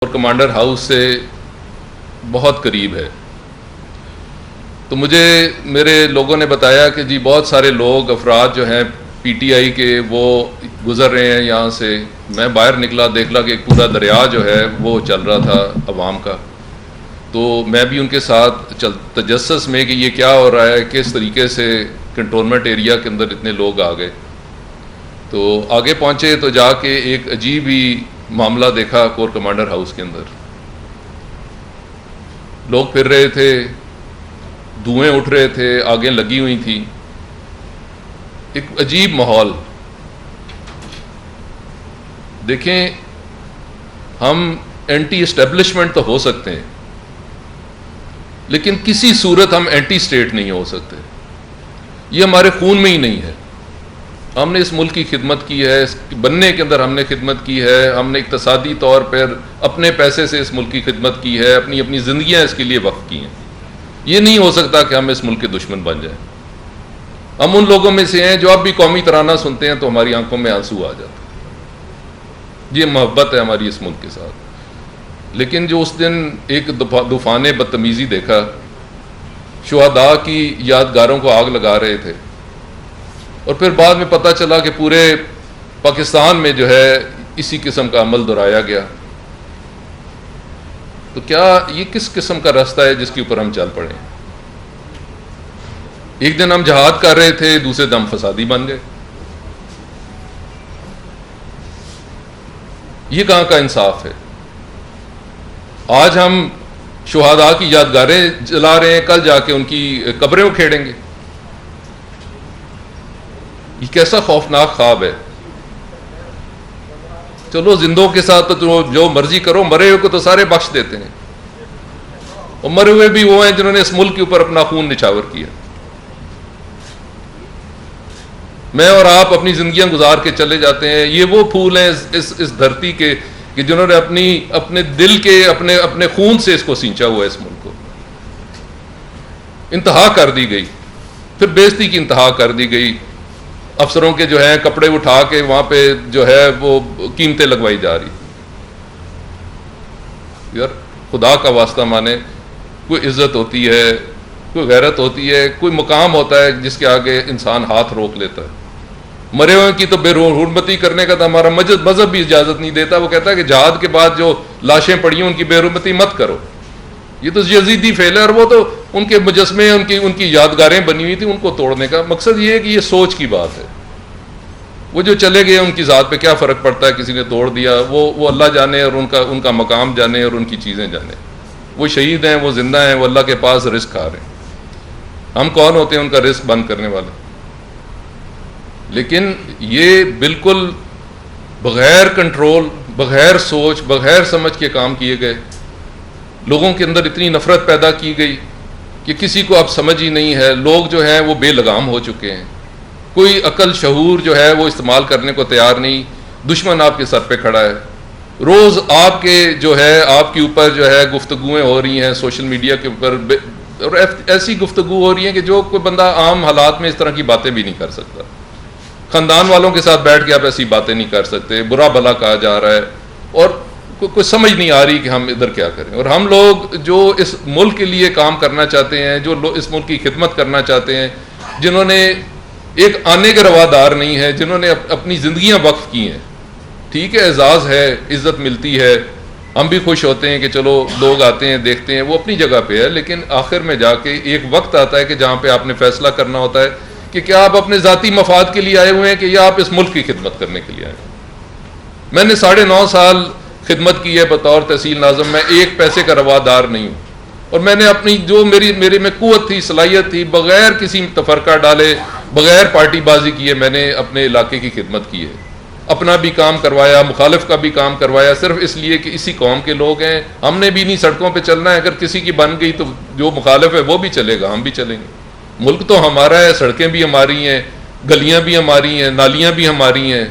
اور commander house سے بہت قریب ہے. تو مجھے میرے لوگوں نے بتایا کہ جی بہت سارے لوگ افراد جو ہیں پی ٹی آئی کے وہ گزر رہے ہیں یہاں سے. میں باہر نکلا دیکھلا کہ ایک پورا دریا جو ہے وہ چل رہا تھا عوام کا. تو میں بھی ان کے ساتھ تجسس میں کہ یہ کیا ہو رہا ہے, کس طریقے سے کنٹونمنٹ ایریا کے اندر اتنے لوگ آ گئے. تو آگے پہنچے تو جا کے ایک عجیب ہی معاملہ دیکھا کور کمانڈر ہاؤس کے اندر. لوگ پھر رہے تھے, دھوئیں اٹھ رہے تھے, آگیں لگی ہوئی تھیں, ایک عجیب ماحول. دیکھیں ہم اینٹی اسٹیبلشمنٹ تو ہو سکتے ہیں لیکن کسی صورت ہم اینٹی اسٹیٹ نہیں ہو سکتے. یہ ہمارے خون میں ہی نہیں ہے. ہم نے اس ملک کی خدمت کی ہے, اس بننے کے اندر ہم نے خدمت کی ہے, ہم نے اقتصادی طور پر اپنے پیسے سے اس ملک کی خدمت کی ہے, اپنی زندگیاں اس کے لیے وقف کی ہیں. یہ نہیں ہو سکتا کہ ہم اس ملک کے دشمن بن جائیں. ہم ان لوگوں میں سے ہیں جو اب بھی قومی ترانہ سنتے ہیں تو ہماری آنکھوں میں آنسو آ جاتے ہیں. یہ محبت ہے ہماری اس ملک کے ساتھ. لیکن جو اس دن ایک طوفان بدتمیزی دیکھا, شہداء کی یادگاروں کو آگ لگا رہے تھے, اور پھر بعد میں پتہ چلا کہ پورے پاکستان میں جو ہے اسی قسم کا عمل دہرایا گیا. تو کیا یہ کس قسم کا راستہ ہے جس کے اوپر ہم چل پڑے؟ ایک دن ہم جہاد کر رہے تھے, دوسرے دم فسادی بن گئے. یہ کہاں کا انصاف ہے؟ آج ہم شہداء کی یادگاریں جلا رہے ہیں, کل جا کے ان کی قبریں اکھیڑیں گے. یہ کیسا خوفناک خواب ہے. چلو زندوں کے ساتھ تو جو مرضی کرو, مرے ہوئے کو تو سارے بخش دیتے ہیں, اور مرے ہوئے بھی وہ ہیں جنہوں نے اس ملک کے اوپر اپنا خون نچھاور کیا. میں اور آپ اپنی زندگیاں گزار کے چلے جاتے ہیں. یہ وہ پھول ہیں اس دھرتی کے کہ جنہوں نے اپنے دل کے اپنے خون سے اس کو سینچا ہوا ہے. اس ملک کو انتہا کر دی گئی, پھر بےزتی کی انتہا کر دی گئی. افسروں کے جو ہیں کپڑے اٹھا کے وہاں پہ جو ہے وہ قیمتیں لگوائی جا رہی. یار خدا کا واسطہ مانے, کوئی عزت ہوتی ہے, کوئی غیرت ہوتی ہے, کوئی مقام ہوتا ہے جس کے آگے انسان ہاتھ روک لیتا ہے. مرے ہوئے کی تو بے حرمتی کرنے کا تو ہمارا مذہب بھی اجازت نہیں دیتا. وہ کہتا ہے کہ جہاد کے بعد جو لاشیں پڑی ہیں ان کی بے حرمتی مت کرو. یہ تو یزیدی فعل ہے, اور وہ تو ان کے مجسمے, ان کی یادگاریں بنی ہوئی تھیں, ان کو توڑنے کا مقصد یہ ہے کہ یہ سوچ کی بات ہے. وہ جو چلے گئے ان کی ذات پہ کیا فرق پڑتا ہے, کسی نے توڑ دیا, وہ اللہ جانے اور ان کا مقام جانے اور ان کی چیزیں جانے. وہ شہید ہیں, وہ زندہ ہیں, وہ اللہ کے پاس رزق کھا رہے ہیں. ہم کون ہوتے ہیں ان کا رزق بند کرنے والے؟ لیکن یہ بالکل بغیر کنٹرول, بغیر سوچ, بغیر سمجھ کے کام کیے گئے. لوگوں کے اندر اتنی نفرت پیدا کی گئی کہ کسی کو اب سمجھ ہی نہیں ہے. لوگ جو ہیں وہ بے لگام ہو چکے ہیں. کوئی عقل شعور جو ہے وہ استعمال کرنے کو تیار نہیں. دشمن آپ کے سر پہ کھڑا ہے. روز آپ کے جو ہے آپ کے اوپر جو ہے گفتگویں ہو رہی ہیں سوشل میڈیا کے اوپر, اور ایسی گفتگو ہو رہی ہیں کہ جو کوئی بندہ عام حالات میں اس طرح کی باتیں بھی نہیں کر سکتا. خاندان والوں کے ساتھ بیٹھ کے آپ ایسی باتیں نہیں کر سکتے. برا بھلا کہا جا رہا ہے, اور کوئی سمجھ نہیں آ رہی کہ ہم ادھر کیا کریں. اور ہم لوگ جو اس ملک کے لیے کام کرنا چاہتے ہیں, جو اس ملک کی خدمت کرنا چاہتے ہیں, جنہوں نے ایک آنے کے روادار نہیں ہے, جنہوں نے اپنی زندگیاں وقف کی ہیں, ٹھیک ہے اعزاز ہے, عزت ملتی ہے, ہم بھی خوش ہوتے ہیں کہ چلو لوگ آتے ہیں دیکھتے ہیں, وہ اپنی جگہ پہ ہے. لیکن آخر میں جا کے ایک وقت آتا ہے کہ جہاں پہ آپ نے فیصلہ کرنا ہوتا ہے کہ کیا آپ اپنے ذاتی مفاد کے لیے آئے ہوئے ہیں کہ یا آپ اس ملک کی خدمت کرنے کے لیے آئے ہیں. میں نے 9.5 سال خدمت کی ہے بطور تحصیل ناظم. میں ایک پیسے کا روادار نہیں ہوں, اور میں نے اپنی جو میرے میں قوت تھی, صلاحیت تھی, بغیر کسی تفرقہ ڈالے, بغیر پارٹی بازی کیے میں نے اپنے علاقے کی خدمت کی ہے. اپنا بھی کام کروایا, مخالف کا بھی کام کروایا, صرف اس لیے کہ اسی قوم کے لوگ ہیں. ہم نے بھی نہیں سڑکوں پہ چلنا ہے. اگر کسی کی بن گئی تو جو مخالف ہے وہ بھی چلے گا, ہم بھی چلیں گے. ملک تو ہمارا ہے, سڑکیں بھی ہماری ہیں, گلیاں بھی ہماری ہیں, نالیاں بھی ہماری ہیں.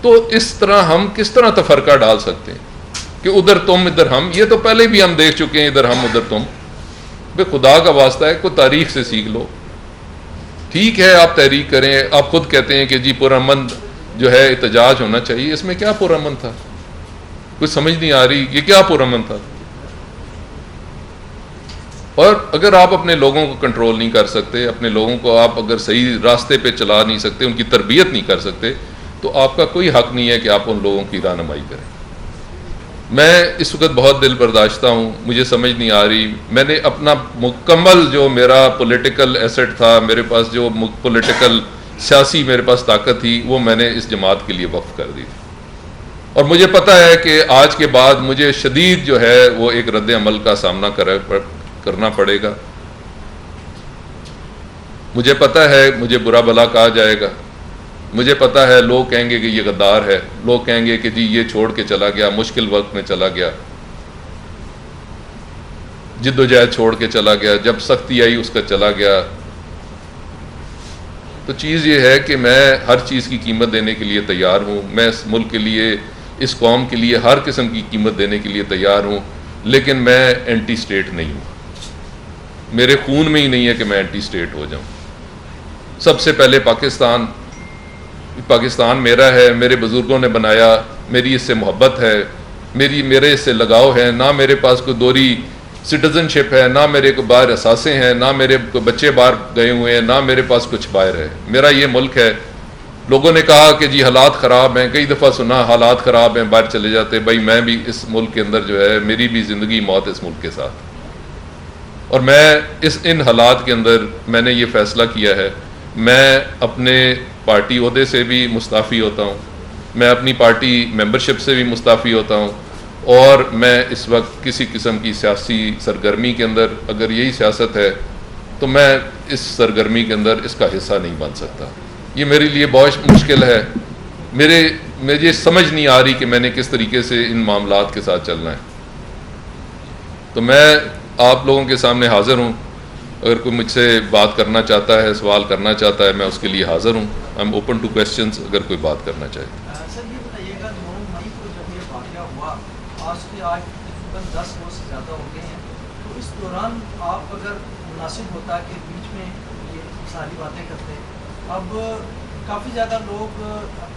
تو اس طرح ہم کس طرح تفرقہ ڈال سکتے ہیں کہ ادھر تم ادھر ہم؟ یہ تو پہلے بھی ہم دیکھ چکے ہیں, ادھر ہم ادھر تم. بے خدا کا واسطہ ہے کوئی تاریخ سے سیکھ لو. ٹھیک ہے آپ تحریک کریں, آپ خود کہتے ہیں کہ جی پرامن جو ہے احتجاج ہونا چاہیے. اس میں کیا پرامن تھا؟ کچھ سمجھ نہیں آ رہی یہ کیا پرامن تھا. اور اگر آپ اپنے لوگوں کو کنٹرول نہیں کر سکتے، اپنے لوگوں کو آپ اگر صحیح راستے پہ چلا نہیں سکتے، ان کی تربیت نہیں کر سکتے، تو آپ کا کوئی حق نہیں ہے کہ آپ ان لوگوں کی رہنمائی کریں. میں اس وقت بہت دل برداشتہ ہوں، مجھے سمجھ نہیں آ رہی. میں نے اپنا مکمل جو میرا پولیٹیکل ایسٹ تھا، میرے پاس جو پولیٹیکل سیاسی میرے پاس طاقت تھی، وہ میں نے اس جماعت کے لیے وقف کر دی تھی. اور مجھے پتہ ہے کہ آج کے بعد مجھے شدید جو ہے وہ ایک رد عمل کا سامنا کرنا پڑے گا. مجھے پتہ ہے مجھے برا بھلا کہا جائے گا، مجھے پتہ ہے لوگ کہیں گے کہ یہ غدار ہے، لوگ کہیں گے کہ جی یہ چھوڑ کے چلا گیا، مشکل وقت میں چلا گیا، جد و جہد چھوڑ کے چلا گیا، جب سختی آئی اس کا چلا گیا. تو چیز یہ ہے کہ میں ہر چیز کی قیمت دینے کے لیے تیار ہوں. میں اس ملک کے لیے، اس قوم کے لیے ہر قسم کی قیمت دینے کے لیے تیار ہوں، لیکن میں اینٹی اسٹیٹ نہیں ہوں. میرے خون میں ہی نہیں ہے کہ میں اینٹی اسٹیٹ ہو جاؤں. سب سے پہلے پاکستان میرا ہے، میرے بزرگوں نے بنایا، میری اس سے محبت ہے، میرے اس سے لگاؤ ہے. نہ میرے پاس کوئی دوہری سٹیزن شپ ہے، نہ میرے کو باہر اثاثے ہیں، نہ میرے کو بچے باہر گئے ہوئے ہیں، نہ میرے پاس کچھ باہر ہے. میرا یہ ملک ہے. لوگوں نے کہا کہ جی حالات خراب ہیں، کئی دفعہ سنا حالات خراب ہیں باہر چلے جاتے. بھائی میں بھی اس ملک کے اندر جو ہے، میری بھی زندگی موت اس ملک کے ساتھ. اور میں ان حالات کے اندر میں نے یہ فیصلہ کیا ہے، میں اپنے پارٹی عہدے سے بھی مستعفی ہوتا ہوں، میں اپنی پارٹی ممبرشپ سے بھی مستعفی ہوتا ہوں، اور میں اس وقت کسی قسم کی سیاسی سرگرمی کے اندر، اگر یہی سیاست ہے تو میں اس سرگرمی کے اندر اس کا حصہ نہیں بن سکتا. یہ میرے لیے بہت مشکل ہے. مجھے سمجھ نہیں آ رہی کہ میں نے کس طریقے سے ان معاملات کے ساتھ چلنا ہے. تو میں آپ لوگوں کے سامنے حاضر ہوں. اگر کوئی مجھ سے بات کرنا چاہتا ہے، سوال کرنا چاہتا ہے، میں اس کے لیے حاضر ہوں. I am open to questions اگر کوئی بات کرنا چاہے. سر یہ بتائیے گا 9 مئی کو جب یہ واقعہ ہوا، آج تقریباً 10 روز سے زیادہ ہو گئے ہیں، تو اس دوران آپ اگر مناسب ہوتا کہ بیچ میں یہ ساری باتیں کرتے. اب کافی زیادہ لوگ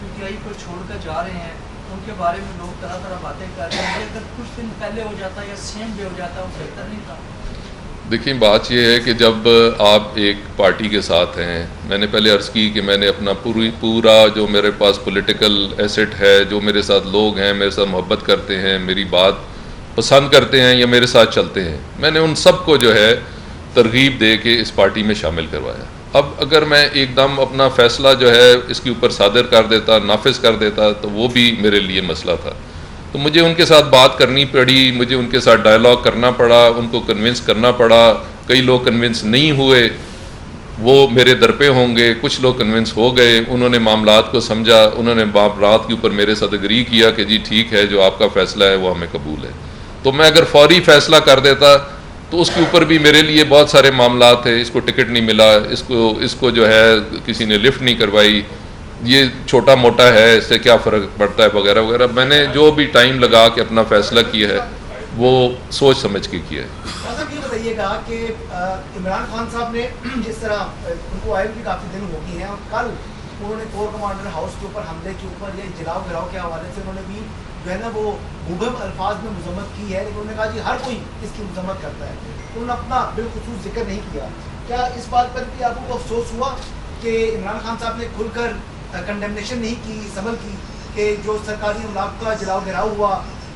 پی ٹی آئی کو چھوڑ کر جا رہے ہیں، ان کے بارے میں لوگ طرح طرح باتیں کر رہے ہیں. اگر کچھ دن پہلے ہو جاتا یا سیم ڈے ہو جاتا وہ بہتر نہیں تھا؟ دیکھیں بات یہ ہے کہ جب آپ ایک پارٹی کے ساتھ ہیں، میں نے پہلے عرض کی کہ میں نے اپنا پورا جو میرے پاس پولیٹیکل ایسٹ ہے، جو میرے ساتھ لوگ ہیں، میرے ساتھ محبت کرتے ہیں، میری بات پسند کرتے ہیں یا میرے ساتھ چلتے ہیں، میں نے ان سب کو جو ہے ترغیب دے کے اس پارٹی میں شامل کروایا. اب اگر میں ایک دم اپنا فیصلہ جو ہے اس کے اوپر صادر کر دیتا، نافذ کر دیتا، تو وہ بھی میرے لیے مسئلہ تھا. تو مجھے ان کے ساتھ بات کرنی پڑی، مجھے ان کے ساتھ ڈائلاگ کرنا پڑا، ان کو کنونس کرنا پڑا. کئی لوگ کنونس نہیں ہوئے، وہ میرے در پہ ہوں گے. کچھ لوگ کنونس ہو گئے، انہوں نے معاملات کو سمجھا، انہوں نے معاملات کے اوپر میرے ساتھ اگری کیا کہ جی ٹھیک ہے، جو آپ کا فیصلہ ہے وہ ہمیں قبول ہے. تو میں اگر فوری فیصلہ کر دیتا تو اس کے اوپر بھی میرے لیے بہت سارے معاملات تھے. اس کو ٹکٹ نہیں ملا، اس کو جو ہے کسی نے لفٹ نہیں کروائی، یہ چھوٹا موٹا ہے، اس سے کیا فرق پڑتا ہے، وغیرہ وغیرہ. میں نے جو بھی ٹائم لگا کے اپنا فیصلہ کیا ہے وہ سوچ سمجھ کے کیا ہے. صاحب یہ بتائیے گا کہ عمران خان صاحب نے جس طرح ان کو آئے بھی کافی دن ہو گئے ہیں، اور کل انہوں نے کور کمانڈر ہاؤس کے اوپر حملے کے اوپر یا جلاؤ گراؤ کے حوالے سے انہوں نے بھی جو ہے نا وہ مبہم الفاظ میں مذمت کی ہے، لیکن انہوں نے کہا جی ہر کوئی اس کی مذمت کرتا ہے. انہوں نے اپنا بالخصوص ذکر نہیں کیا. کیا اس بات پر بھی آپ کو افسوس ہوا کہ عمران خان صاحب نے کھل کر کنڈیمنیشن نہیں کی، سبل کی، کہ جو سرکاری املاک کا جلاؤ گراؤ ہوا،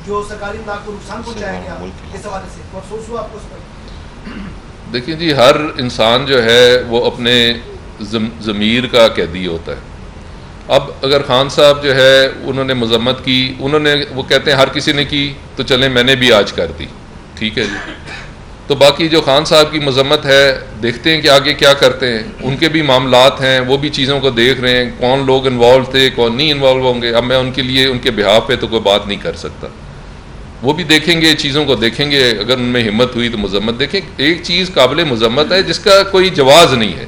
جو سرکاری املاک کو نقصان پہنچایا گیا، اس حوالے سے افسوس ہوا آپ کو اس پر؟ دیکھیں جی، ہر انسان جو ہے وہ اپنے ضمیر کا قیدی ہوتا ہے. اب اگر خان صاحب جو ہے انہوں نے مذمت کی، وہ کہتے ہیں ہر کسی نے کی، تو چلیں میں نے بھی آج کر دی، ٹھیک ہے جی. تو باقی جو خان صاحب کی مذمت ہے، دیکھتے ہیں کہ آگے کیا کرتے ہیں. ان کے بھی معاملات ہیں، وہ بھی چیزوں کو دیکھ رہے ہیں، کون لوگ انوالو تھے، کون نہیں انوالو ہوں گے. اب میں ان کے لیے ان کے بہاف پہ تو کوئی بات نہیں کر سکتا. وہ بھی دیکھیں گے، چیزوں کو دیکھیں گے، اگر ان میں ہمت ہوئی تو مذمت. دیکھیں ایک چیز قابل مذمت ہے جس کا کوئی جواز نہیں ہے،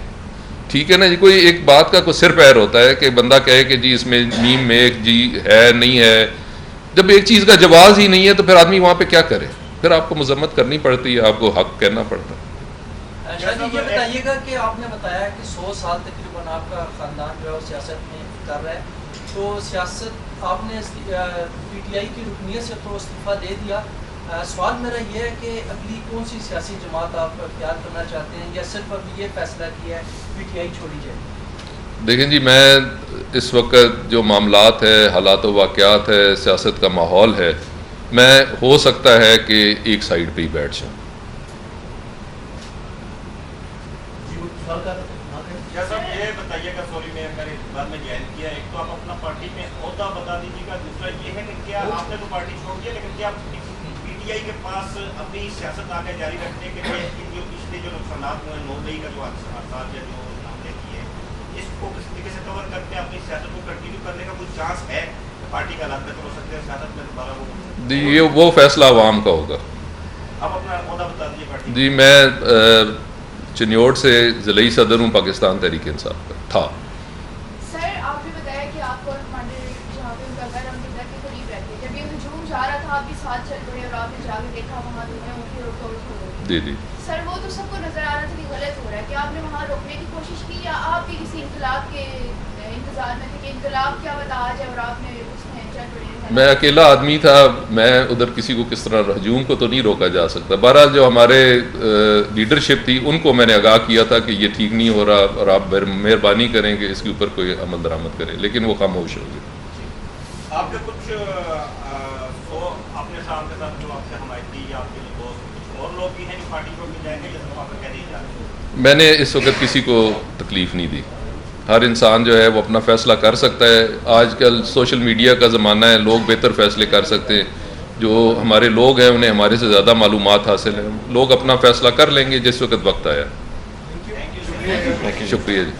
ٹھیک ہے نا جی. کوئی ایک بات کا کوئی سر پیر ہوتا ہے کہ بندہ کہے کہ جی اس میں میم میں ایک جی ہے نہیں ہے. جب ایک چیز کا جواز ہی نہیں ہے تو پھر آدمی وہاں پہ کیا کرے؟ پھر آپ کو مذمت کرنی پڑتی ہے، آپ کو حق کہنا پڑتا ہے. جی یہ بتائیے گا کہ آپ نے بتایا کہ 100 سال تقریباً آپ کا خاندان جو ہے وہ سیاست میں کر رہا ہے، تو سیاست آپ نے پی ٹی آئی کی رکنیت سے تو استعفیٰ دے دیا. سوال میرا یہ ہے کہ اگلی کون سی سیاسی جماعت آپ اختیار کرنا چاہتے ہیں یا صرف ابھی یہ فیصلہ کیا ہے پی ٹی آئی چھوڑی جائے؟ دیکھیں جی، میں اس وقت جو معاملات ہے، حالات و واقعات ہے، سیاست کا ماحول ہے، میں ہو سکتا ہے کہ ایک سائیڈ پہ ہی بیٹھ جاؤں. صاحب یہ بتائیے گا، سوری میں اگر بعد میں جوائن کیا، ایک تو آپ اپنا پارٹی میں عہدہ بتا دیجیے گا، دوسرا یہ ہے کہ کیا آپ نے تو پارٹی چھوڑ دیا لیکن کیا پی ٹی آئی کے پاس اپنی سیاست آگے جاری رکھنے کے لیے جو پچھلے جو نقصانات ہوئے 9 مئی کا جو حادثات یا جو ہم نے کیے اس کو کس طریقے سے کور کرتے ہیں اپنی سیاست کو کنٹینیو کرنے کا کوئی چانس ہے؟ پارٹی کا حالات بہتر ہو سکتے ہیں، سیاست میں دوبارہ جی یہ وہ فیصلہ عوام کا ہوگا. آپ اپنا عہدہ بتا دیجیے پارٹی. جی میں چنیوڑ سے ضلعی صدر ہوں پاکستان تحریک انصاف کا تھا. سر آپ نے بتایا کہ آپ کور کمانڈر جہاں پہ ان کا گھر ان کے گھر کے قریب رہتے، جب یہ ہجوم جا رہا تھا آپ بھی ساتھ چل پڑے اور آپ نے جا کے دیکھا وہاں دنیا ان کی روک توڑ ہو گئی. جی جی سر وہ تو سب کو نظر آ رہا تھا کہ غلط ہو رہا ہے، کہ آپ نے وہاں روکنے کی کوشش کی یا آپ بھی کسی انقلاب کے انتظار میں تھے کہ انقلاب کیا بتا آ جائے اور آپ نے اس میں چل پڑے؟ میں اکیلا آدمی تھا، میں ادھر کسی کو کس طرح ہجوم کو تو نہیں روکا جا سکتا. بہرحال جو ہمارے لیڈرشپ تھی ان کو میں نے آگاہ کیا تھا کہ یہ ٹھیک نہیں ہو رہا اور آپ مہربانی کریں کہ اس کے اوپر کوئی عمل درآمد کریں، لیکن وہ خاموش ہو گئے. آپ کے کچھ اپنے شام کے ساتھ جو آپ سے حمایتی یا آپ کے دوست کچھ اور لوگ بھی ہیں جو پارٹی کو بھی جائیں گے، جیسے وہاں پہ کہہ نہیں جا رہے؟ میں نے اس وقت کسی کو تکلیف نہیں دی. ہر انسان جو ہے وہ اپنا فیصلہ کر سکتا ہے. آج کل سوشل میڈیا کا زمانہ ہے، لوگ بہتر فیصلے کر سکتے ہیں. جو ہمارے لوگ ہیں انہیں ہمارے سے زیادہ معلومات حاصل ہیں، لوگ اپنا فیصلہ کر لیں گے جس وقت وقت آیا. شکریہ جی.